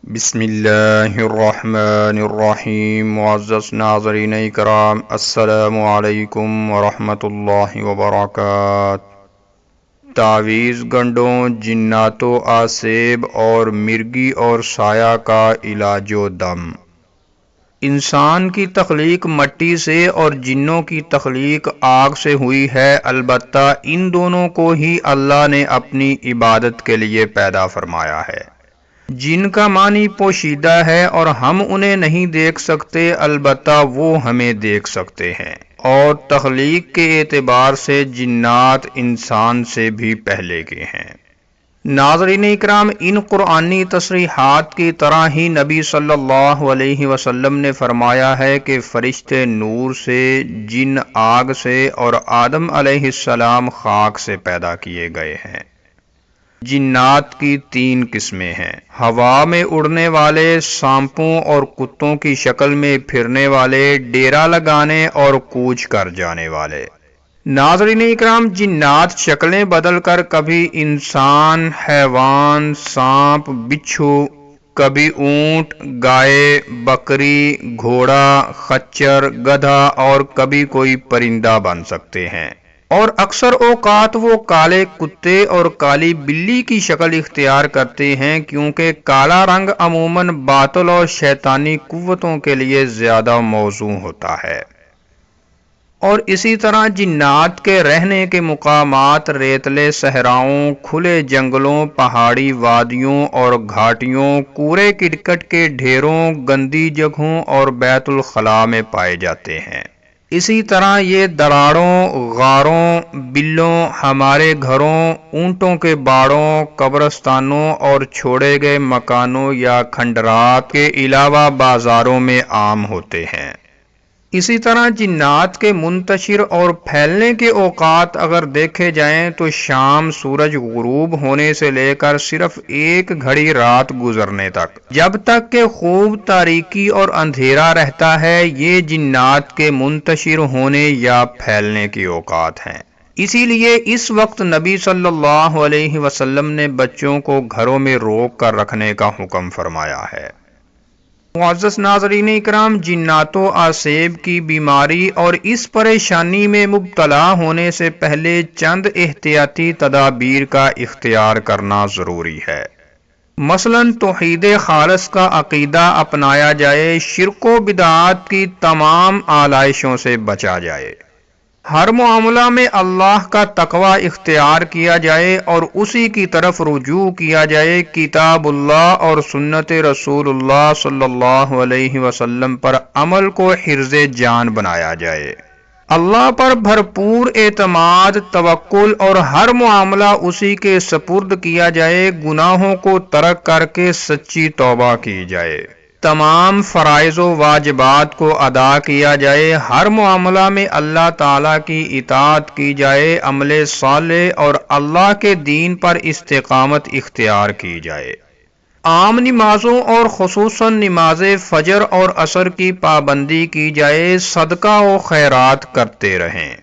بسم اللہ الرحمن الرحیم۔ معزز ناظرین اکرام، السلام علیکم ورحمۃ اللہ وبرکاتہ۔ تعویذ گنڈوں، جنات و آسیب اور مرگی اور سایہ کا علاج و دم۔ انسان کی تخلیق مٹی سے اور جنوں کی تخلیق آگ سے ہوئی ہے، البتہ ان دونوں کو ہی اللہ نے اپنی عبادت کے لیے پیدا فرمایا ہے۔ جن کا معنی پوشیدہ ہے اور ہم انہیں نہیں دیکھ سکتے، البتہ وہ ہمیں دیکھ سکتے ہیں، اور تخلیق کے اعتبار سے جنات انسان سے بھی پہلے کے ہیں۔ ناظرین اکرام، ان قرآنی تصریحات کی طرح ہی نبی صلی اللہ علیہ وسلم نے فرمایا ہے کہ فرشتے نور سے، جن آگ سے اور آدم علیہ السلام خاک سے پیدا کیے گئے ہیں۔ جنات کی 3 قسمیں ہیں: ہوا میں اڑنے والے، سانپوں اور کتوں کی شکل میں پھرنے والے، ڈیرا لگانے اور کوچ کر جانے والے۔ ناظرین اکرام، جنات شکلیں بدل کر کبھی انسان، حیوان، سانپ، بچھو، کبھی اونٹ، گائے، بکری، گھوڑا، خچر، گدھا اور کبھی کوئی پرندہ بن سکتے ہیں، اور اکثر اوقات وہ کالے کتے اور کالی بلی کی شکل اختیار کرتے ہیں، کیونکہ کالا رنگ عموماً باطل اور شیطانی قوتوں کے لیے زیادہ موزوں ہوتا ہے۔ اور اسی طرح جنات کے رہنے کے مقامات ریتلے صحراؤں، کھلے جنگلوں، پہاڑی وادیوں اور گھاٹیوں، کوڑے کرکٹ کے ڈھیروں، گندی جگہوں اور بیت الخلاء میں پائے جاتے ہیں۔ اسی طرح یہ دراڑوں، غاروں، بلوں، ہمارے گھروں، اونٹوں کے باڑوں، قبرستانوں اور چھوڑے گئے مکانوں یا کھنڈرات کے علاوہ بازاروں میں عام ہوتے ہیں۔ اسی طرح جنات کے منتشر اور پھیلنے کے اوقات اگر دیکھے جائیں تو شام سورج غروب ہونے سے لے کر صرف 1 گھڑی رات گزرنے تک، جب تک کہ خوب تاریکی اور اندھیرا رہتا ہے، یہ جنات کے منتشر ہونے یا پھیلنے کے اوقات ہیں۔ اسی لیے اس وقت نبی صلی اللہ علیہ وسلم نے بچوں کو گھروں میں روک کر رکھنے کا حکم فرمایا ہے۔ معزز ناظرین اکرام، جنات و آسیب کی بیماری اور اس پریشانی میں مبتلا ہونے سے پہلے چند احتیاطی تدابیر کا اختیار کرنا ضروری ہے۔ مثلاً توحید خالص کا عقیدہ اپنایا جائے، شرک و بدعات کی تمام آلائشوں سے بچا جائے، ہر معاملہ میں اللہ کا تقوی اختیار کیا جائے اور اسی کی طرف رجوع کیا جائے، کتاب اللہ اور سنت رسول اللہ صلی اللہ علیہ وسلم پر عمل کو حرز جان بنایا جائے، اللہ پر بھرپور اعتماد، توکل اور ہر معاملہ اسی کے سپرد کیا جائے، گناہوں کو ترک کر کے سچی توبہ کی جائے، تمام فرائض و واجبات کو ادا کیا جائے، ہر معاملہ میں اللہ تعالیٰ کی اطاعت کی جائے، عمل صالح اور اللہ کے دین پر استقامت اختیار کی جائے، عام نمازوں اور خصوصاً نماز فجر اور عصر کی پابندی کی جائے، صدقہ و خیرات کرتے رہیں،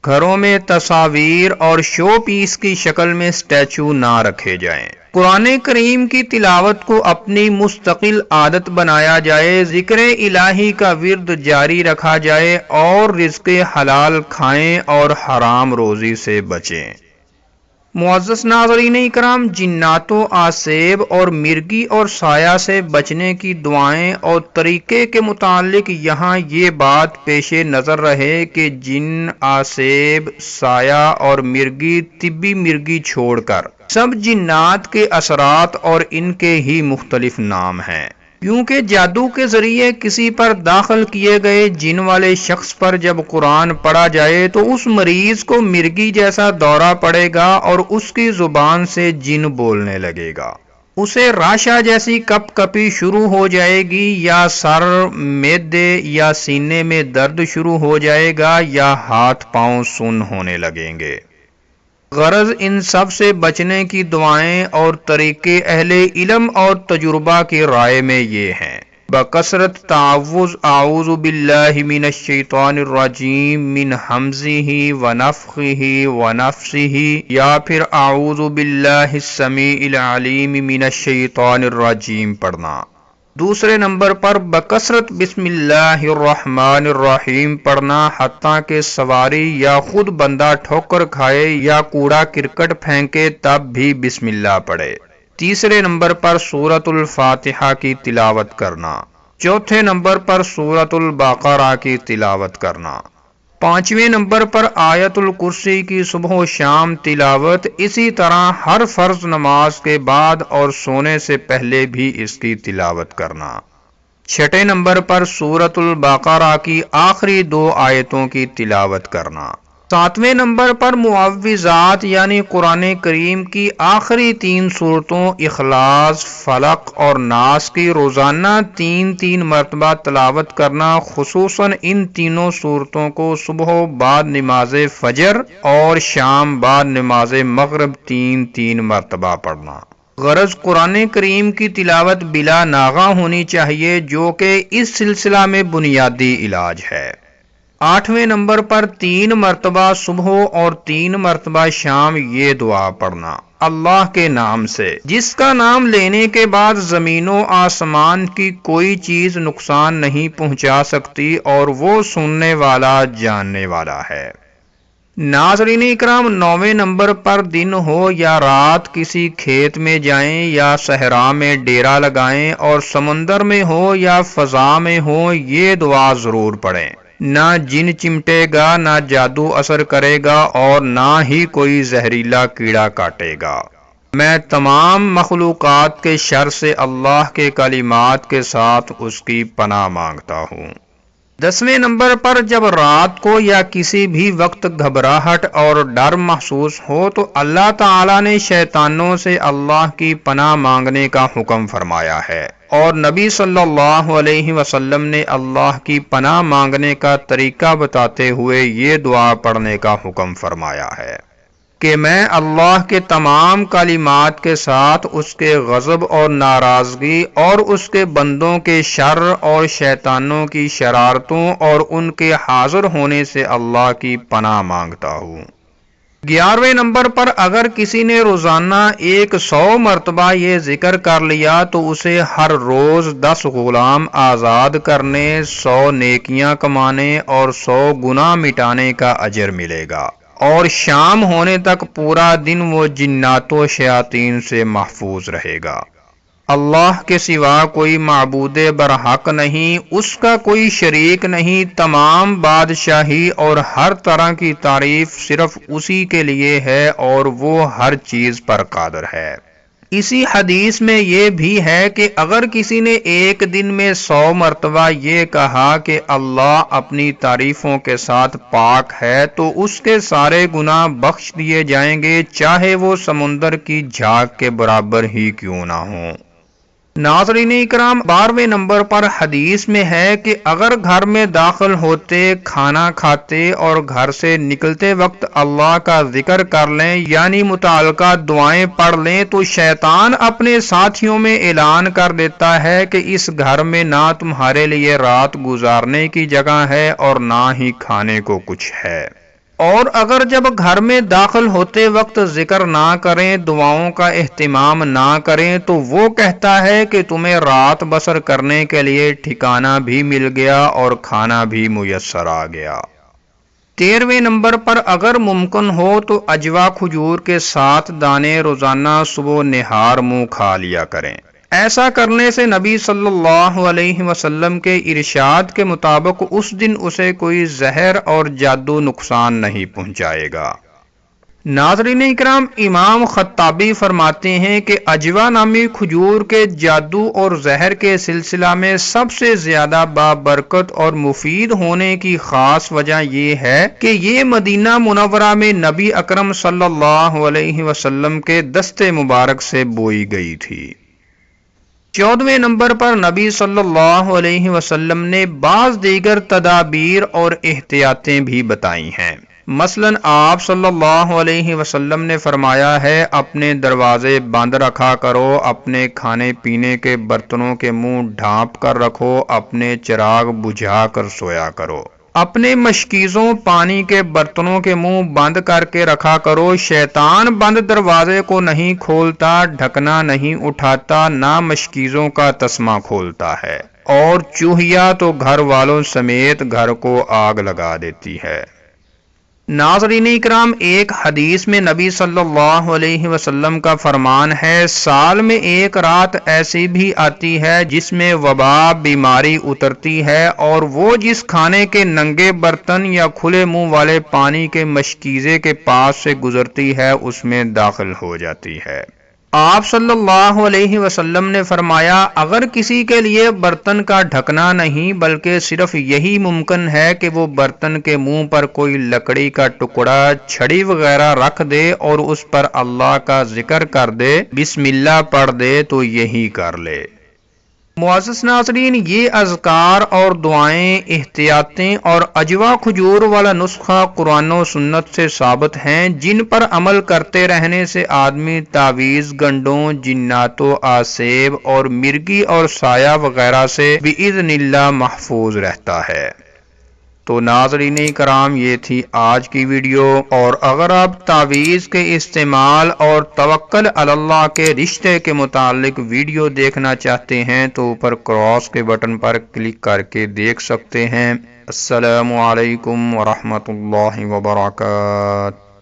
گھروں میں تصاویر اور شو پیس کی شکل میں سٹیچو نہ رکھے جائیں، قرآن کریم کی تلاوت کو اپنی مستقل عادت بنایا جائے، ذکر الہی کا ورد جاری رکھا جائے اور رزق حلال کھائیں اور حرام روزی سے بچیں۔ معزز ناظرین اکرام، جنات و آسیب اور مرگی اور سایہ سے بچنے کی دعائیں اور طریقے کے متعلق یہاں یہ بات پیش نظر رہے کہ جن، آسیب، سایہ اور مرگی، طبی مرگی چھوڑ کر سب جنات کے اثرات اور ان کے ہی مختلف نام ہیں، کیونکہ جادو کے ذریعے کسی پر داخل کیے گئے جن والے شخص پر جب قرآن پڑھا جائے تو اس مریض کو مرگی جیسا دورہ پڑے گا اور اس کی زبان سے جن بولنے لگے گا، اسے راشا جیسی کپ کپی شروع ہو جائے گی، یا سر، معدے یا سینے میں درد شروع ہو جائے گا، یا ہاتھ پاؤں سن ہونے لگیں گے۔ غرض ان سب سے بچنے کی دعائیں اور طریقے اہل علم اور تجربہ کی رائے میں یہ ہیں: بکثرت تعوذ اعوذ باللہ من الشیطان الرجیم من حمزہ ونفخہ ونفسہ، یا پھر اعوذ باللہ السمیع العلیم من الشیطان الرجیم پڑھنا۔ دوسرے نمبر پر بکثرت بسم اللہ الرحمن الرحیم پڑھنا، حتیٰ کہ سواری یا خود بندہ ٹھوکر کھائے یا کوڑا کرکٹ پھینکے تب بھی بسم اللہ پڑھے۔ تیسرے نمبر پر سورۃ الفاتحہ کی تلاوت کرنا۔ چوتھے نمبر پر سورۃ البقرہ کی تلاوت کرنا۔ پانچویں نمبر پر آیت الکرسی کی صبح و شام تلاوت، اسی طرح ہر فرض نماز کے بعد اور سونے سے پہلے بھی اس کی تلاوت کرنا۔ چھٹے نمبر پر سورۃ البقرہ کی آخری 2 آیتوں کی تلاوت کرنا۔ ساتویں نمبر پر معوذات یعنی قرآن کریم کی آخری 3 صورتوں اخلاص، فلق اور ناس کی روزانہ 3 مرتبہ تلاوت کرنا، خصوصاً ان تینوں صورتوں کو صبح بعد نماز فجر اور شام بعد نماز مغرب 3 مرتبہ پڑھنا۔ غرض قرآن کریم کی تلاوت بلا ناغہ ہونی چاہیے، جو کہ اس سلسلہ میں بنیادی علاج ہے۔ 8ویں نمبر پر 3 مرتبہ صبح اور 3 مرتبہ شام یہ دعا پڑھنا، اللہ کے نام سے جس کا نام لینے کے بعد زمین و آسمان کی کوئی چیز نقصان نہیں پہنچا سکتی، اور وہ سننے والا جاننے والا ہے۔ ناظرین اکرام، 9ویں نمبر پر دن ہو یا رات کسی کھیت میں جائیں یا صحرا میں ڈیرا لگائیں، اور سمندر میں ہو یا فضا میں ہو، یہ دعا ضرور پڑھیں۔ نہ جن چمٹے گا، نہ جادو اثر کرے گا، اور نہ ہی کوئی زہریلا کیڑا کاٹے گا۔ میں تمام مخلوقات کے شر سے اللہ کے کلمات کے ساتھ اس کی پناہ مانگتا ہوں۔ 10ویں نمبر پر جب رات کو یا کسی بھی وقت گھبراہٹ اور ڈر محسوس ہو تو اللہ تعالیٰ نے شیطانوں سے اللہ کی پناہ مانگنے کا حکم فرمایا ہے، اور نبی صلی اللہ علیہ وسلم نے اللہ کی پناہ مانگنے کا طریقہ بتاتے ہوئے یہ دعا پڑھنے کا حکم فرمایا ہے کہ میں اللہ کے تمام کلمات کے ساتھ اس کے غضب اور ناراضگی اور اس کے بندوں کے شر اور شیطانوں کی شرارتوں اور ان کے حاضر ہونے سے اللہ کی پناہ مانگتا ہوں۔ 11ویں نمبر پر اگر کسی نے روزانہ 100 مرتبہ یہ ذکر کر لیا تو اسے ہر روز 10 غلام آزاد کرنے، 100 نیکیاں کمانے اور 100 گناہ مٹانے کا اجر ملے گا، اور شام ہونے تک پورا دن وہ جنات و شیاطین سے محفوظ رہے گا۔ اللہ کے سوا کوئی معبود برحق نہیں، اس کا کوئی شریک نہیں، تمام بادشاہی اور ہر طرح کی تعریف صرف اسی کے لیے ہے، اور وہ ہر چیز پر قادر ہے۔ اسی حدیث میں یہ بھی ہے کہ اگر کسی نے ایک دن میں 100 مرتبہ یہ کہا کہ اللہ اپنی تعریفوں کے ساتھ پاک ہے، تو اس کے سارے گناہ بخش دیے جائیں گے، چاہے وہ سمندر کی جھاگ کے برابر ہی کیوں نہ ہوں۔ ناظرین اکرام، 12ویں نمبر پر حدیث میں ہے کہ اگر گھر میں داخل ہوتے، کھانا کھاتے اور گھر سے نکلتے وقت اللہ کا ذکر کر لیں یعنی متعلقہ دعائیں پڑھ لیں، تو شیطان اپنے ساتھیوں میں اعلان کر دیتا ہے کہ اس گھر میں نہ تمہارے لیے رات گزارنے کی جگہ ہے اور نہ ہی کھانے کو کچھ ہے۔ اور اگر جب گھر میں داخل ہوتے وقت ذکر نہ کریں، دعاؤں کا اہتمام نہ کریں، تو وہ کہتا ہے کہ تمہیں رات بسر کرنے کے لیے ٹھکانہ بھی مل گیا اور کھانا بھی میسر آ گیا۔ 13ویں نمبر پر اگر ممکن ہو تو اجوا کھجور کے 7 دانے روزانہ صبح نہار منہ کھا لیا کریں۔ ایسا کرنے سے نبی صلی اللہ علیہ وسلم کے ارشاد کے مطابق اس دن اسے کوئی زہر اور جادو نقصان نہیں پہنچائے گا۔ ناظرین اکرام، امام خطابی فرماتے ہیں کہ اجوا نامی کھجور کے جادو اور زہر کے سلسلہ میں سب سے زیادہ بابرکت اور مفید ہونے کی خاص وجہ یہ ہے کہ یہ مدینہ منورہ میں نبی اکرم صلی اللہ علیہ وسلم کے دستے مبارک سے بوئی گئی تھی۔ 14ویں نمبر پر نبی صلی اللہ علیہ وسلم نے بعض دیگر تدابیر اور احتیاطیں بھی بتائی ہیں۔ مثلاً آپ صلی اللہ علیہ وسلم نے فرمایا ہے اپنے دروازے بند رکھا کرو، اپنے کھانے پینے کے برتنوں کے منہ ڈھانپ کر رکھو، اپنے چراغ بجھا کر سویا کرو، اپنے مشکیزوں پانی کے برتنوں کے منہ بند کر کے رکھا کرو، شیطان بند دروازے کو نہیں کھولتا، ڈھکنا نہیں اٹھاتا، نہ مشکیزوں کا تسمہ کھولتا ہے، اور چوہیا تو گھر والوں سمیت گھر کو آگ لگا دیتی ہے۔ ناظرین اکرام، ایک حدیث میں نبی صلی اللہ علیہ وسلم کا فرمان ہے، سال میں ایک رات ایسی بھی آتی ہے جس میں وبا بیماری اترتی ہے، اور وہ جس کھانے کے ننگے برتن یا کھلے منہ والے پانی کے مشکیزے کے پاس سے گزرتی ہے اس میں داخل ہو جاتی ہے۔ آپ صلی اللہ علیہ وسلم نے فرمایا، اگر کسی کے لیے برتن کا ڈھکنا نہیں بلکہ صرف یہی ممکن ہے کہ وہ برتن کے منہ پر کوئی لکڑی کا ٹکڑا، چھڑی وغیرہ رکھ دے اور اس پر اللہ کا ذکر کر دے، بسم اللہ پڑھ دے، تو یہی کر لے۔ معزز ناظرین، یہ اذکار اور دعائیں، احتیاطیں اور اجوا کھجور والا نسخہ قرآن و سنت سے ثابت ہیں، جن پر عمل کرتے رہنے سے آدمی تعویذ گنڈوں، جنات و آسیب اور مرگی اور سایہ وغیرہ سے بإذن اللہ محفوظ رہتا ہے۔ تو ناظرین کرام، یہ تھی آج کی ویڈیو، اور اگر آپ تعویذ کے استعمال اور توکل علی اللہ کے رشتے کے متعلق ویڈیو دیکھنا چاہتے ہیں تو اوپر کراس کے بٹن پر کلک کر کے دیکھ سکتے ہیں۔ السلام علیکم ورحمۃ اللہ وبرکاتہ۔